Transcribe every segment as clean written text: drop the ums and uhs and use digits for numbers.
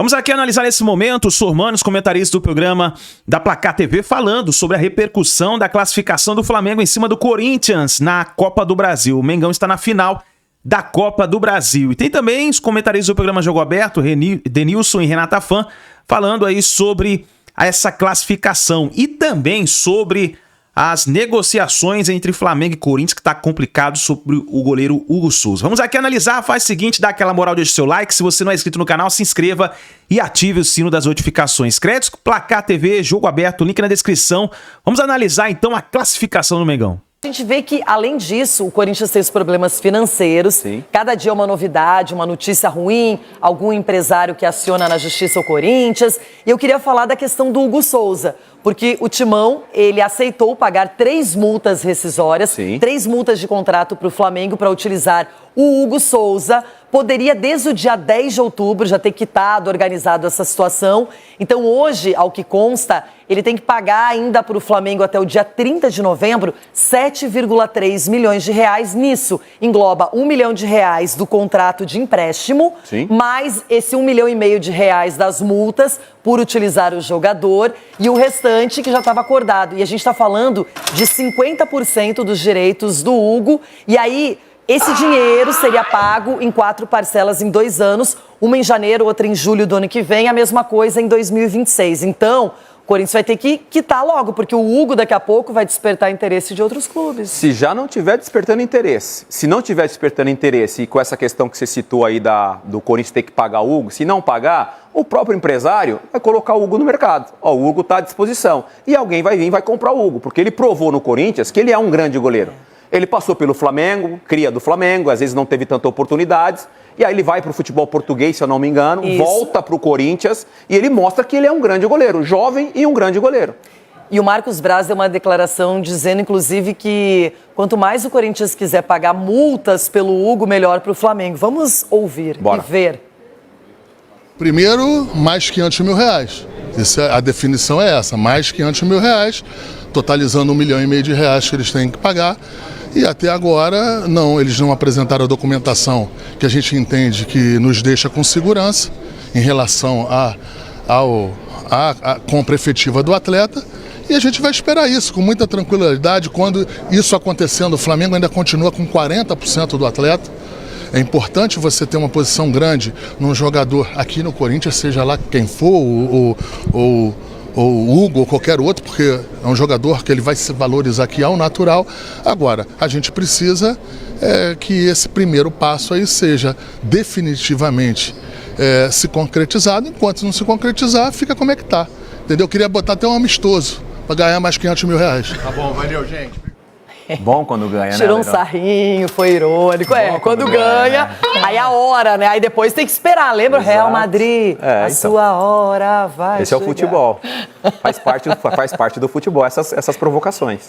Vamos aqui analisar nesse momento o Sormani, os comentaristas do programa da Placar TV, falando sobre a repercussão da classificação do Flamengo em cima do Corinthians na Copa do Brasil. O Mengão está na final da Copa do Brasil. E tem também os comentaristas do programa Jogo Aberto, Denilson e Renata Fã, falando aí sobre essa classificação e também sobre as negociações entre Flamengo e Corinthians, que está complicado, sobre o goleiro Hugo Souza. Vamos aqui analisar, faz o seguinte, dá aquela moral, deixa o seu like, se você não é inscrito no canal, se inscreva e ative o sino das notificações. Créditos, Placar TV, Jogo Aberto, link na descrição. Vamos analisar então a classificação do Mengão. A gente vê que, além disso, o Corinthians tem os problemas financeiros. Sim. Cada dia é uma novidade, uma notícia ruim, algum empresário que aciona na justiça o Corinthians. E eu queria falar da questão do Hugo Souza, porque o Timão, ele aceitou pagar 3 multas rescisórias, Sim. 3 multas de contrato para o Flamengo para utilizar o Hugo Souza. Poderia, desde o dia 10 de outubro, já ter quitado, organizado essa situação. Então, hoje, ao que consta, ele tem que pagar ainda para o Flamengo até o dia 30 de novembro 7,3 milhões de reais. Nisso, engloba 1 milhão de reais do contrato de empréstimo, Sim. mais esse 1,5 milhão de reais das multas por utilizar o jogador e o restante que já estava acordado. E a gente está falando de 50% dos direitos do Hugo. E aí, esse dinheiro seria pago em 4 parcelas em 2 anos, uma em janeiro, outra em julho do ano que vem, a mesma coisa em 2026. Então, o Corinthians vai ter que quitar logo, porque o Hugo daqui a pouco vai despertar interesse de outros clubes. Se já não tiver despertando interesse, se não tiver despertando interesse e com essa questão que você citou aí do Corinthians ter que pagar o Hugo, se não pagar, o próprio empresário vai colocar o Hugo no mercado. Ó, o Hugo está à disposição. E alguém vai vir e vai comprar o Hugo, porque ele provou no Corinthians que ele é um grande goleiro. Ele passou pelo Flamengo, cria do Flamengo, às vezes não teve tantas oportunidades, e aí ele vai para o futebol português, se eu não me engano, volta para o Corinthians, e ele mostra que ele é um grande goleiro, jovem e um grande goleiro. E o Marcos Braz deu uma declaração dizendo, inclusive, que quanto mais o Corinthians quiser pagar multas pelo Hugo, melhor para o Flamengo. Vamos ouvir e ver. Primeiro, mais 500 mil reais. A definição é essa, mais 500 mil reais, totalizando 1,5 milhão de reais que eles têm que pagar. E até agora, não, eles não apresentaram a documentação que a gente entende que nos deixa com segurança em relação à compra efetiva do atleta. E a gente vai esperar isso com muita tranquilidade. Quando isso acontecendo, o Flamengo ainda continua com 40% do atleta. É importante você ter uma posição grande num jogador aqui no Corinthians, seja lá quem for, ou o Hugo ou qualquer outro, porque é um jogador que ele vai se valorizar aqui ao natural. Agora, a gente precisa que esse primeiro passo aí seja definitivamente se concretizado. Enquanto não se concretizar, fica como é que tá. Entendeu? Eu queria botar até um amistoso para ganhar mais 500 mil reais. Tá bom, valeu, gente. Bom quando ganha, né? Tirou um sarrinho, foi irônico. Quando ganha, aí a hora, né? Aí depois tem que esperar. Lembra? Exato. Real Madrid, a sua hora vai Esse chegar. É o futebol. Faz parte do futebol, essas provocações.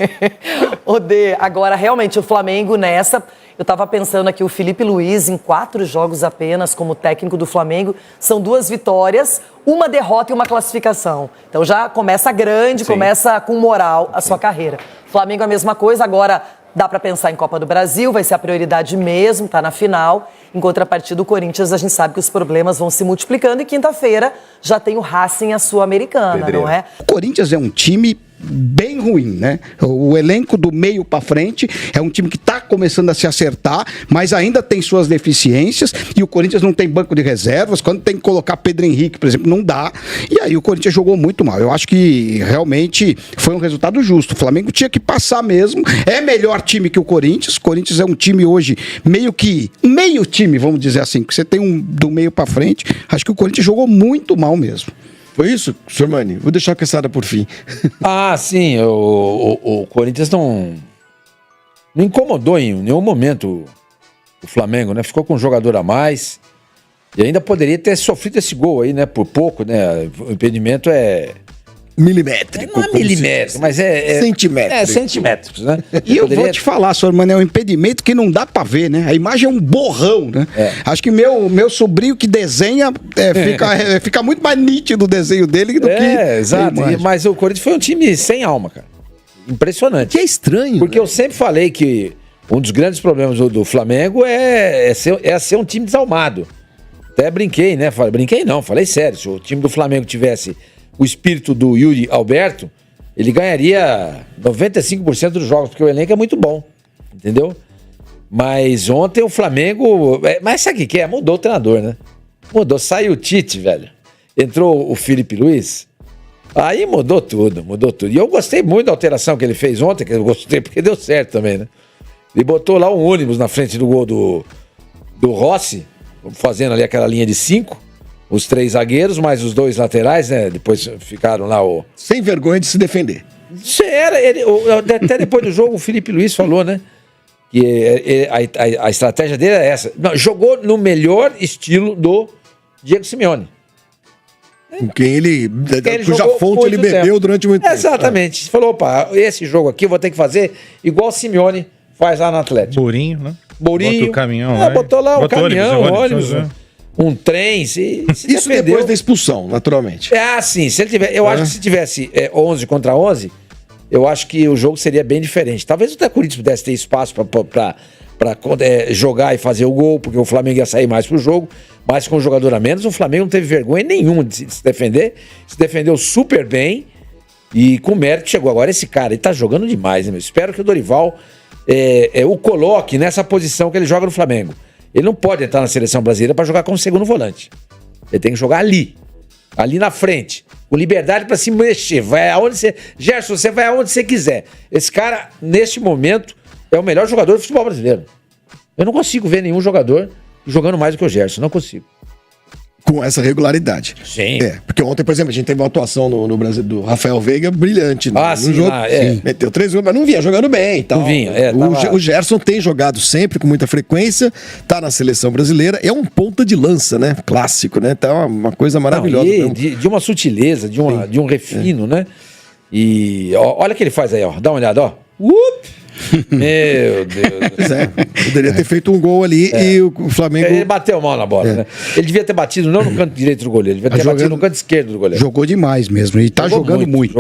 Ô Dê, agora realmente o Flamengo nessa... Eu tava pensando aqui, o Felipe Luiz, em 4 jogos apenas como técnico do Flamengo, são 2 vitórias, 1 derrota e 1 classificação. Então já começa grande, Sim. Começa com moral a sua carreira. Flamengo a mesma coisa, agora dá para pensar em Copa do Brasil, vai ser a prioridade mesmo, tá na final. Em contrapartida, o Corinthians, a gente sabe que os problemas vão se multiplicando e quinta-feira já tem o Racing, a Sul-Americana, não é? O Corinthians é um time bem ruim, né? O elenco do meio para frente é um time que está começando a se acertar, mas ainda tem suas deficiências, e o Corinthians não tem banco de reservas. Quando tem que colocar Pedro Henrique, por exemplo, não dá, e aí o Corinthians jogou muito mal. Eu acho que realmente foi um resultado justo. O Flamengo tinha que passar mesmo, é melhor time que o Corinthians é um time hoje meio time, vamos dizer assim, que você tem um do meio para frente. Acho que o Corinthians jogou muito mal mesmo. Foi isso, Sormani? Vou deixar a questão por fim. Sim, o Corinthians não incomodou em nenhum momento o Flamengo, né? Ficou com um jogador a mais e ainda poderia ter sofrido esse gol aí, né? Por pouco, né? O impedimento é... milimétrico. Não é milimétrico, mas centimétrico. Centímetros, né? E eu vou te falar, Sormani, é um impedimento que não dá pra ver, né? A imagem é um borrão, né? Acho que meu sobrinho que desenha fica muito mais nítido o desenho dele do que... Exato. Mas o Corinthians foi um time sem alma, cara. Impressionante. Que é estranho. Porque eu sempre falei que um dos grandes problemas do Flamengo é ser um time desalmado. Até brinquei, né? Falei sério. Se o time do Flamengo tivesse o espírito do Yuri Alberto, ele ganharia 95% dos jogos, porque o elenco é muito bom, entendeu? Mas ontem o Flamengo... Mas sabe o que é? Mudou o treinador, né? Mudou. Saiu o Tite, velho. Entrou o Felipe Luiz. Aí mudou tudo. E eu gostei muito da alteração que ele fez ontem, que eu gostei porque deu certo também, né? Ele botou lá um ônibus na frente do gol do Rossi, fazendo ali aquela linha de 5, os 3 zagueiros, mais os 2 laterais, né? Depois ficaram lá o... Sem vergonha de se defender. Até depois do jogo o Felipe Luiz falou, né? Que a estratégia dele é essa. Não, jogou no melhor estilo do Diego Simeone. Com quem cuja fonte ele bebeu durante muito tempo. Exatamente. Falou, opa, esse jogo aqui eu vou ter que fazer igual o Simeone faz lá no Atlético. Borinho, né? Botou o caminhão. Botou lá o caminhão, ônibus, um trem. Se Isso defendeu. depois da expulsão, naturalmente. Sim. Se ele tiver, eu acho que se tivesse 11 contra 11, eu acho que o jogo seria bem diferente. Talvez o Corinthians pudesse ter espaço para jogar e fazer o gol, porque o Flamengo ia sair mais pro jogo, mas com o jogador a menos, o Flamengo não teve vergonha nenhuma de se defender, se defendeu super bem e com mérito chegou. Agora esse cara, ele tá jogando demais, né, meu? Espero que o Dorival o coloque nessa posição que ele joga no Flamengo. Ele não pode entrar na seleção brasileira para jogar como segundo volante. Ele tem que jogar ali na frente, com liberdade para se mexer. Vai aonde você... Gerson, você vai aonde você quiser. Esse cara, neste momento, é o melhor jogador do futebol brasileiro. Eu não consigo ver nenhum jogador jogando mais do que o Gerson. Não consigo. Com essa regularidade. Sim. Porque ontem, por exemplo, a gente teve uma atuação no Brasil do Rafael Veiga brilhante. No sim, jogo. Sim. Meteu 3 gols, mas não vinha jogando bem e tal. Não vinha, O Gerson tem jogado sempre, com muita frequência, tá na seleção brasileira. É um ponta de lança, né? Clássico, né? Tá uma coisa maravilhosa. De uma sutileza, de um refino, né? E olha o que ele faz aí, ó. Dá uma olhada, ó. Meu Deus. Pois é, poderia ter feito um gol ali e o Flamengo... Ele bateu mal na bola, né? Ele devia ter batido não no canto direito do goleiro, ele devia ter batido no canto esquerdo do goleiro. Jogou demais mesmo, e tá jogando muito.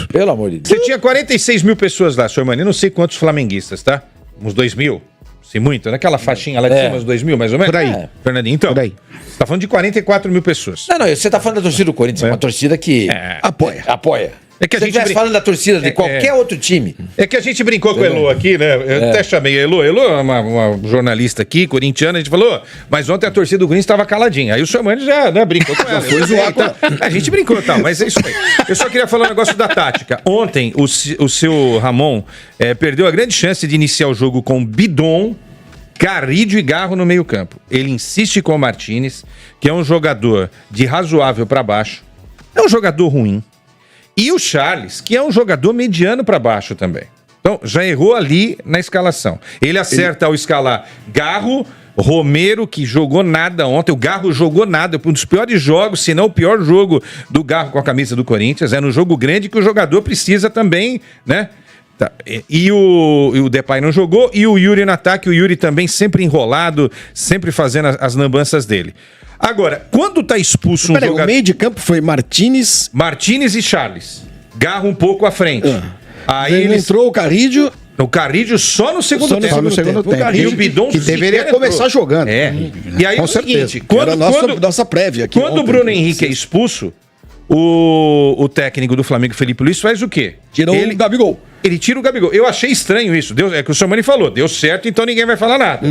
Pelo amor de Deus. Você tinha 46 mil pessoas lá, senhor Mano. Eu não sei quantos flamenguistas, tá? Uns 2 mil? Se muito, naquela faixinha lá de cima, uns 2 mil, mais ou menos? Por aí. Fernandinho, então, Por aí. você tá falando de 44 mil pessoas. Não, você tá falando da torcida do Corinthians, é uma torcida que apoia. É que a Se gente estivesse falando da torcida de qualquer outro time. É que a gente brincou com a Elo aqui, né? Eu até chamei a Elo. Elo é uma jornalista aqui, corintiana. A gente falou, mas ontem a torcida do Corinthians estava caladinha. Aí o senhor Mano já brincou com ela. Foi zoar com ela. A gente brincou e tal, mas é isso aí. Eu só queria falar um negócio da tática. Ontem, o seu Ramon perdeu a grande chance de iniciar o jogo com Bidon, Carrillo e Garro no meio campo. Ele insiste com o Martínez, que é um jogador de razoável para baixo. É um jogador ruim. E o Charles, que é um jogador mediano para baixo também. Então, já errou ali na escalação. Ele acerta ao escalar Garro, Romero, que jogou nada ontem. O Garro jogou nada. Um dos piores jogos, se não o pior jogo do Garro com a camisa do Corinthians. É no jogo grande que o jogador precisa também, né? Tá. E o Depay não jogou. E o Yuri no ataque. O Yuri também sempre enrolado, sempre fazendo as lambanças dele. Agora, quando tá expulso um jogador... O meio de campo foi Martínez e Charles. Garro um pouco à frente. Aí entrou o Carrillo. O Carrillo só no segundo tempo. Só no segundo tempo. O Carrillo, E o Bidon que deveria começar jogando. E aí Com o certeza. seguinte, quando nossa prévia aqui. Quando o Bruno Henrique é expulso, o técnico do Flamengo, Felipe Luiz, faz o quê? Tirou o Gabigol. Ele tira o Gabigol. Eu achei estranho isso. É que o Samani falou, deu certo, então ninguém vai falar nada.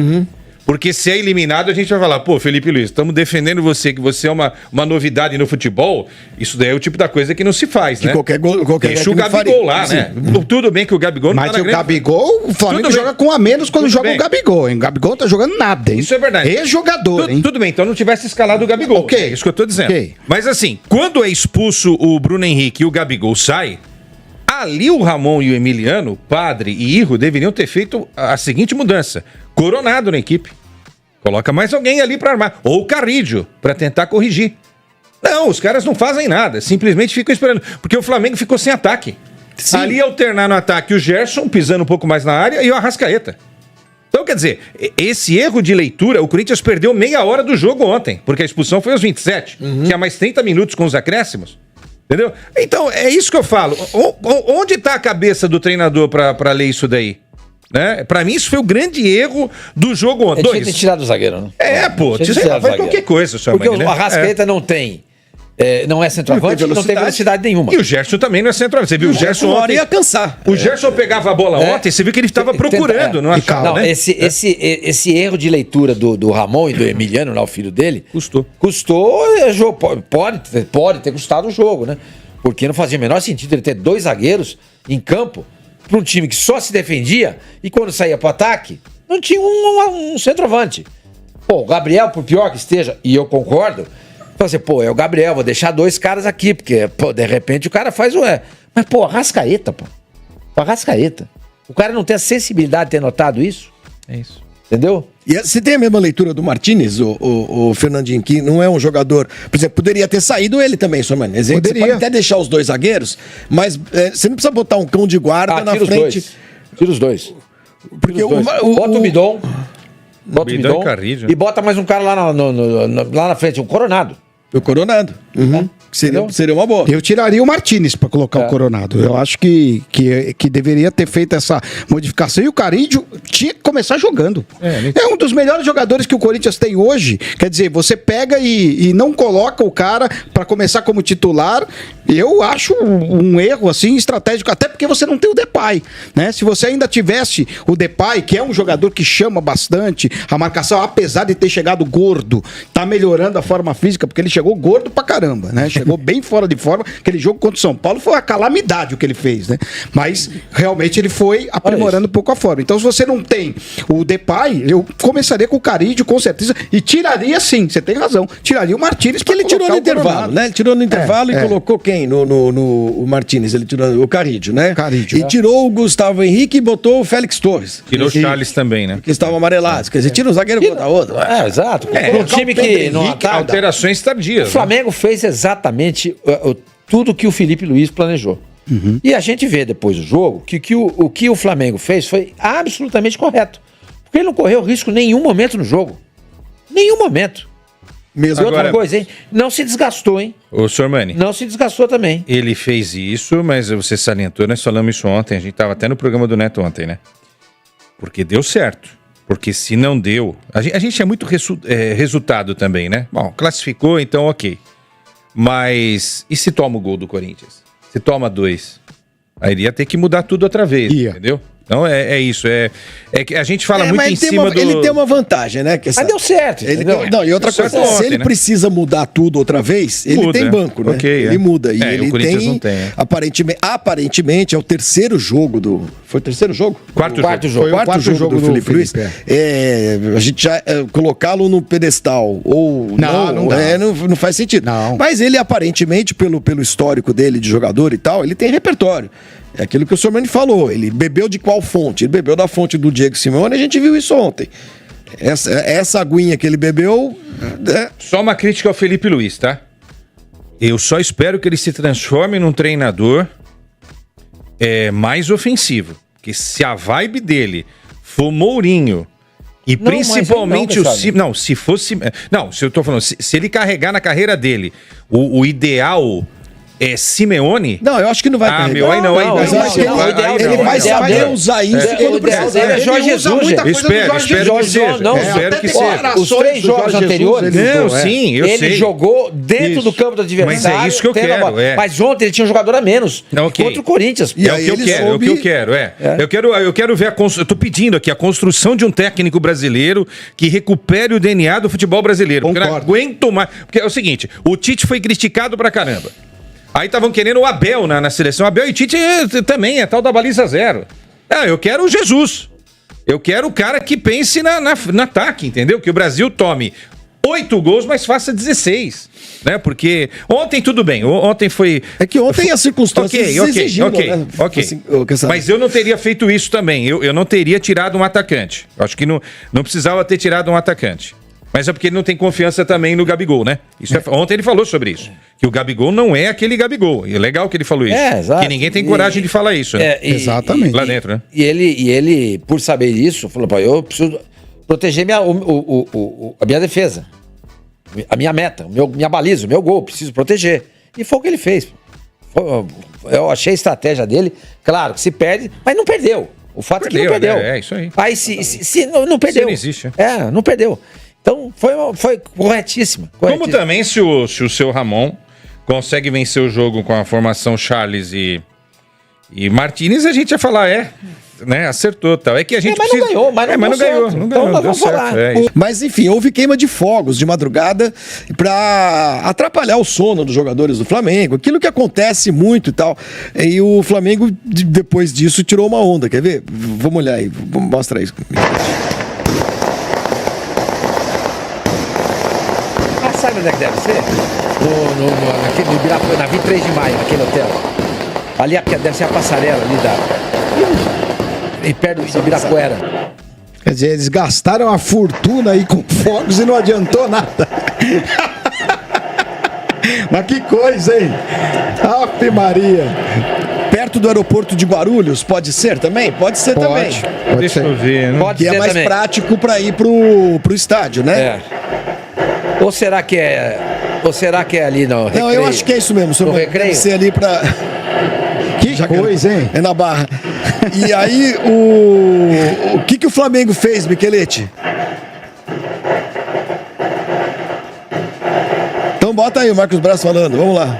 Porque se é eliminado, a gente vai falar, pô, Felipe Luiz, estamos defendendo você, que você é uma novidade no futebol. Isso daí é o tipo da coisa que não se faz, né? Qualquer Deixa o Gabigol lá, né? Tudo bem que o Gabigol não Mas tá na o Gabigol, o Flamengo joga com a menos quando joga o Gabigol, hein? O Gabigol não tá jogando nada, hein? Isso é verdade. Ex-jogador, hein? Tudo bem, então não tivesse escalado o Gabigol. Ok. É isso que eu tô dizendo. Ok. Mas assim, quando é expulso o Bruno Henrique e o Gabigol sai, ali o Ramon e o Emiliano, Padre e Irro, deveriam ter feito a seguinte mudança. Coronado na equipe. Coloca mais alguém ali para armar. Ou o Carrillo, para tentar corrigir. Não, os caras não fazem nada. Simplesmente ficam esperando. Porque o Flamengo ficou sem ataque. Sim. Ali alternar no ataque o Gerson, pisando um pouco mais na área, e o Arrascaeta. Então, quer dizer, esse erro de leitura, o Corinthians perdeu meia hora do jogo ontem. Porque a expulsão foi aos 27. Tinha mais 30 minutos com os acréscimos. Entendeu? Então, é isso que eu falo. Onde está a cabeça do treinador para ler isso daí? Né? Pra mim, isso foi o grande erro do jogo ontem. Tinha que ter tirado o zagueiro, né? Sei lá, faz qualquer coisa, senhor Porque Mani, o Arrascaeta não tem. Não é centroavante, não tem velocidade nenhuma. E o Gerson também não é centroavante. Você viu o Gerson ontem? ia cansar. O Gerson pegava a bola ontem, você viu que ele estava procurando, não achava, Não, né? esse erro de leitura do Ramon e do Emiliano, lá, o filho dele, Custou. Pode ter custado o jogo, né? Porque não fazia o menor sentido ele ter 2 zagueiros em campo para um time que só se defendia e quando saía para o ataque, não tinha um centroavante. Pô, o Gabriel, por pior que esteja, e eu concordo, então assim, é o Gabriel, vou deixar 2 caras aqui, porque, pô, de repente o cara faz o... Mas, pô, Arrascaeta, pô. O Arrascaeta. O cara não tem a sensibilidade de ter notado isso. É isso. Entendeu? E você tem a mesma leitura do Martínez, o Fernandinho, que não é um jogador... Por exemplo, poderia ter saído ele também, senhor Mani. Você pode até deixar os 2 zagueiros, mas você não precisa botar um cão de guarda na frente. Tira os 2. Porque bota o Bidon. Bota o Bidon Carrilho. e bota mais um cara lá na frente, um Coronado. O Coronado. Uhum. Seria uma boa. Eu tiraria o Martínez para colocar o Coronado. Eu acho que deveria ter feito essa modificação. E o Carídio tinha que começar jogando. É um dos melhores jogadores que o Corinthians tem hoje. Quer dizer, você pega e não coloca o cara para começar como titular. Eu acho um erro assim estratégico, até porque você não tem o Depay, né? Se você ainda tivesse o Depay, que é um jogador que chama bastante a marcação, apesar de ter chegado gordo, tá melhorando a forma física, porque ele chegou gordo pra caramba, né? Chegou bem fora de forma. Aquele jogo contra o São Paulo foi uma calamidade o que ele fez, né? Mas realmente ele foi aprimorando um pouco a forma. Então, se você não tem o Depay, eu começaria com o Carídio, com certeza, e tiraria sim, você tem razão, tiraria o Martínez, porque ele tirou no intervalo, né? Ele tirou no intervalo e colocou quem no Martínez? Ele tirou o Carídio, né? Carídio, e tirou o Gustavo Henrique e botou o Félix Torres. Tirou o Charles também, né? Que estavam amarelados. Quer dizer, tira um zagueiro e bota outro. Exato. Um time que não ataca. Alterações tardias. O Flamengo fez exatamente tudo que o Felipe Luiz planejou. E a gente vê depois do jogo que o que o Flamengo fez foi absolutamente correto. Porque ele não correu risco em nenhum momento no jogo. Nenhum momento. Mesmo outra coisa, hein? Não se desgastou, hein? Ô, senhor Mani. Não se desgastou também. Ele fez isso, mas você salientou, nós falamos isso ontem, a gente estava até no programa do Neto ontem, né? Porque deu certo. Porque se não deu... A gente é muito resultado também, né? Bom, classificou, então ok. Mas e se toma o gol do Corinthians? Se toma 2? Aí iria ter que mudar tudo outra vez, entendeu? Então é isso. É que a gente fala muito em cima do... Ele tem uma vantagem, né? Mas deu certo. Não, e outra coisa, se ele precisa mudar tudo outra vez, ele tem banco, né? Ele muda. E ele tem, aparentemente, é o terceiro jogo do... Foi o terceiro jogo? Quarto jogo. Foi o quarto jogo do Felipe Luiz. A gente já colocá-lo no pedestal ou não faz sentido. Não. Mas ele, aparentemente, pelo histórico dele de jogador e tal, ele tem repertório. É aquilo que o senhor Mani falou. Ele bebeu de qual fonte? Ele bebeu da fonte do Diego Simeone, a gente viu isso ontem. Essa aguinha que ele bebeu... Só uma crítica ao Felipe Luiz, tá? Eu só espero que ele se transforme num treinador mais ofensivo. Porque se a vibe dele for Mourinho e não, principalmente se fosse... Não, se eu tô falando, se ele carregar na carreira dele o ideal... Simeone? Não, eu acho que não vai carregar. Meu, aí não. Ele vai saber usar isso quando precisar. É Jorge Jesus, espero que seja. Os 3 jogos anteriores, ele jogou dentro do campo do adversário. Mas é isso que eu quero. Mas ontem ele tinha um jogador a menos contra o Corinthians. É o que eu quero. Eu quero ver eu tô pedindo aqui a construção de um técnico brasileiro que recupere o DNA do futebol brasileiro. Porque eu não aguento mais. Porque é o seguinte, o Tite foi criticado pra caramba. Aí estavam querendo o Abel na seleção. Abel e Tite também, é tal da baliza 0. Eu quero o Jesus. Eu quero o cara que pense no ataque, entendeu? Que o Brasil tome 8 gols, mas faça 16. Né? Porque ontem tudo bem. Ontem foi... É que ontem as circunstâncias exigiram, né? Assim, mas eu não teria feito isso também. Eu não teria tirado um atacante. Eu acho que não precisava ter tirado um atacante. Mas é porque ele não tem confiança também no Gabigol, né? Ontem ele falou sobre isso. Que o Gabigol não é aquele Gabigol. E é legal que ele falou isso. Exato. Que ninguém tem coragem de falar isso, né? Exatamente. Lá dentro, né? E ele, por saber isso, falou, pô, eu preciso proteger a minha defesa. A minha meta, minha baliza, o meu gol. Preciso proteger. E foi o que ele fez. Eu achei a estratégia dele. Claro que se perde, mas não perdeu. O fato é que não perdeu. Né? É isso aí. Aí se não perdeu. Isso não existe. Não perdeu. Então foi corretíssima. Como também se o seu Ramon consegue vencer o jogo com a formação Charles e Martínez, a gente ia falar, né, acertou tal. É que a gente mas não ganhou, mas não ganhou. Então nós vamos falar. Mas enfim, houve queima de fogos de madrugada para atrapalhar o sono dos jogadores do Flamengo, aquilo que acontece muito e tal. E o Flamengo, depois disso, tirou uma onda. Quer ver? Vamos olhar aí, mostra isso. Sabe onde é que deve ser? Naquele Ibirapuera, na 23 de maio, naquele hotel. Ali deve ser a passarela ali e perto do Ibirapuera. Quer dizer, eles gastaram a fortuna aí com fogos e não adiantou nada. Mas que coisa, hein? Ave Maria. Perto do aeroporto de Guarulhos, pode ser também? Pode ser também. Deixa eu ver, né? Pode que ser é mais também. prático para ir pro estádio, né? Ou será que é ali no Recreio? Não, eu acho que é isso mesmo. No Recreio? Deve ser ali para... Que coisa, hein? É na Barra. E aí, o que o Flamengo fez, Michelete? Então bota aí o Marcos Braz falando, vamos lá.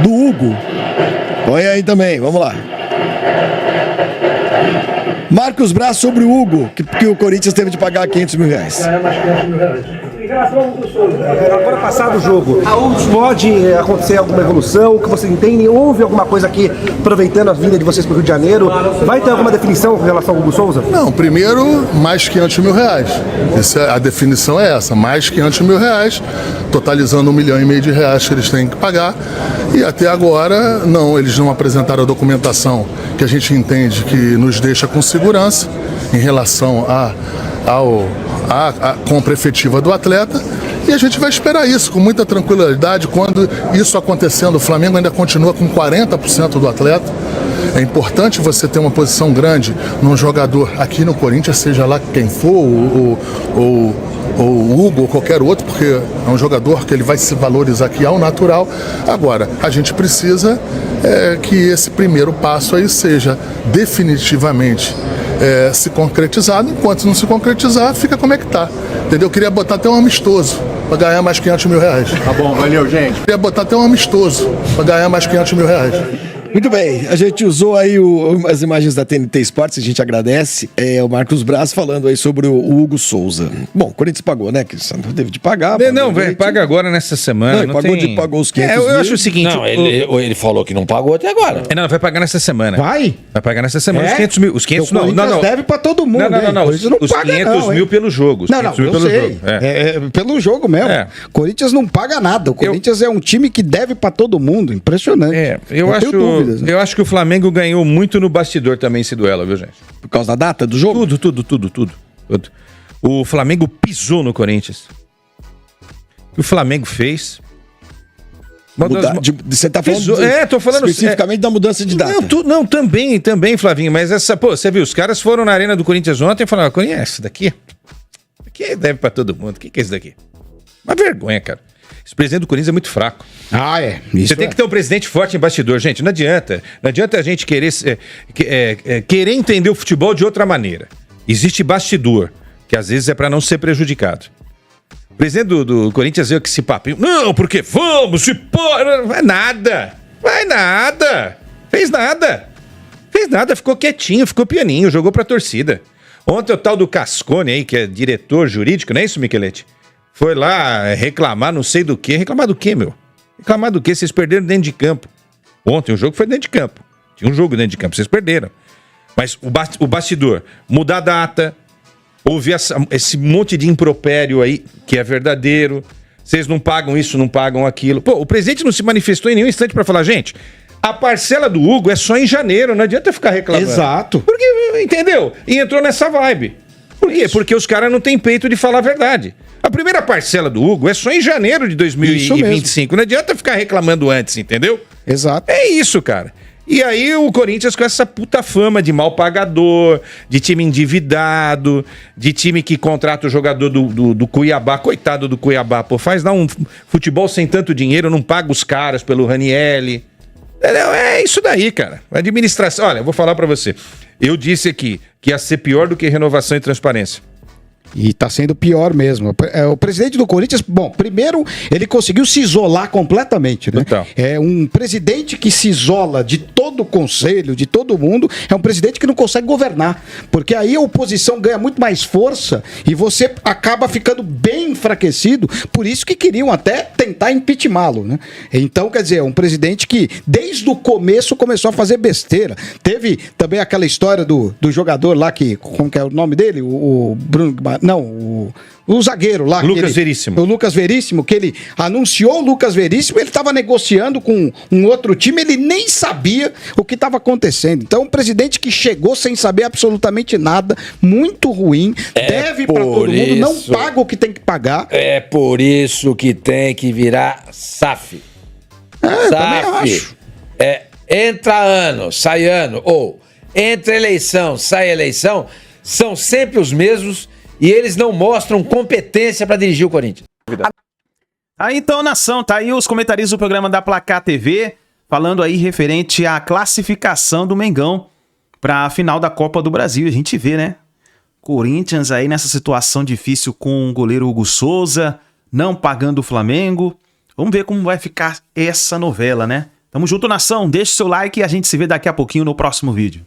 Do Hugo. Põe aí também, vamos lá. Marcos Braz sobre o Hugo, que o Corinthians teve de pagar R$500 mil. Em relação ao Hugo Souza, agora passado o jogo, pode acontecer alguma evolução? O que vocês entendem? Houve alguma coisa aqui, aproveitando a vinda de vocês para o Rio de Janeiro? Vai ter alguma definição em relação ao Hugo Souza? Não, primeiro, mais R$500 mil. A definição é essa, mais R$500 mil, totalizando R$1,5 milhão que eles têm que pagar. E até agora, não, eles não apresentaram a documentação que a gente entende que nos deixa com segurança em relação à compra efetiva do atleta, e a gente vai esperar isso com muita tranquilidade. Quando isso acontecendo, o Flamengo ainda continua com 40% do atleta. É importante você ter uma posição grande num jogador aqui no Corinthians, seja lá quem for, ou o Hugo ou qualquer outro, porque é um jogador que ele vai se valorizar aqui ao natural. Agora, a gente precisa que esse primeiro passo aí seja definitivamente se concretizado. Enquanto não se concretizar, fica como é que tá. Entendeu? Eu queria botar até um amistoso para ganhar mais R$500 mil. Tá bom, valeu, gente. Eu queria botar até um amistoso para ganhar mais R$500 mil. Muito bem, a gente usou aí as imagens da TNT Sports, a gente agradece. O Marcos Braz falando aí sobre o Hugo Souza. Bom, o Corinthians pagou, né? Que teve de pagar. Não, velho, paga agora nessa semana. Não, pagou os 500 eu mil. acho o seguinte... Não, ele falou que não pagou até agora. Não, vai pagar nessa semana. Vai pagar nessa semana os 500 mil. Os 500 o Corinthians deve pra todo mundo. Não. Os 500 mil pelo jogo. Não, eu sei. Pelo jogo mesmo. Corinthians não paga nada. O Corinthians é um time que deve pra todo mundo. Impressionante. Eu acho que o Flamengo ganhou muito no bastidor também esse duelo, viu, gente? Por causa da data do jogo? Tudo. O Flamengo pisou no Corinthians. O que o Flamengo fez... Você tá falando tô falando especificamente da mudança de data. Não, também, Flavinho, mas você viu, os caras foram na Arena do Corinthians ontem e falaram, conhece isso daqui? Isso aqui deve pra todo mundo. O que é isso daqui? Uma vergonha, cara. Esse presidente do Corinthians é muito fraco. Você tem que ter um presidente forte em bastidor, gente. Não adianta a gente querer entender o futebol de outra maneira. Existe bastidor, que às vezes é pra não ser prejudicado. O presidente do Corinthians veio com esse papinho. Não, porque vamos, se pô... Vai nada. Fez nada, ficou quietinho, ficou pianinho, jogou pra torcida. Ontem o tal do Cascone aí, que é diretor jurídico, não é isso, Michelete? Foi lá reclamar não sei do quê. Reclamar do quê, meu? Reclamar do quê? Vocês perderam dentro de campo. Ontem o jogo foi dentro de campo. Tinha um jogo dentro de campo, vocês perderam. Mas o bastidor, mudar a data, houve esse monte de impropério aí, que é verdadeiro. Vocês não pagam isso, não pagam aquilo. Pô, o presidente não se manifestou em nenhum instante pra falar, gente, a parcela do Hugo é só em janeiro, não adianta ficar reclamando. Exato. Porque, entendeu? E entrou nessa vibe. Por quê? Porque os caras não têm peito de falar a verdade. A primeira parcela do Hugo é só em janeiro de 2025. Não adianta ficar reclamando antes, entendeu? Exato. É isso, cara. E aí o Corinthians com essa puta fama de mal pagador, de time endividado, de time que contrata o jogador do Cuiabá. Coitado do Cuiabá, pô, faz lá um futebol sem tanto dinheiro, não paga os caras pelo Ranieri. É isso daí, cara. A administração... Olha, eu vou falar pra você. Eu disse aqui que ia ser pior do que renovação e transparência. E tá sendo pior mesmo. O presidente do Corinthians, bom, primeiro ele conseguiu se isolar completamente, né? Então. É um presidente que se isola de todo o conselho, de todo mundo, é um presidente que não consegue governar, porque aí a oposição ganha muito mais força e você acaba ficando bem enfraquecido, por isso que queriam até tentar impeachmentá-lo, né? Então, quer dizer, um presidente que desde o começo começou a fazer besteira. Teve também aquela história do jogador lá que, como que é o nome dele? O Bruno... Não, o zagueiro lá. Lucas Veríssimo. O Lucas Veríssimo, que ele anunciou o Lucas Veríssimo, ele estava negociando com um outro time, ele nem sabia o que estava acontecendo. Então, um presidente que chegou sem saber absolutamente nada, muito ruim, deve para todo mundo, não paga o que tem que pagar. É por isso que tem que virar SAF. SAF. Entra ano, sai ano, ou entra eleição, sai eleição, são sempre os mesmos. E eles não mostram competência para dirigir o Corinthians. Aí então, nação, tá aí os comentaristas do programa da Placar TV, falando aí referente à classificação do Mengão para a final da Copa do Brasil. A gente vê, né? Corinthians aí nessa situação difícil com o goleiro Hugo Souza, não pagando o Flamengo. Vamos ver como vai ficar essa novela, né? Tamo junto, nação. Deixe seu like e a gente se vê daqui a pouquinho no próximo vídeo.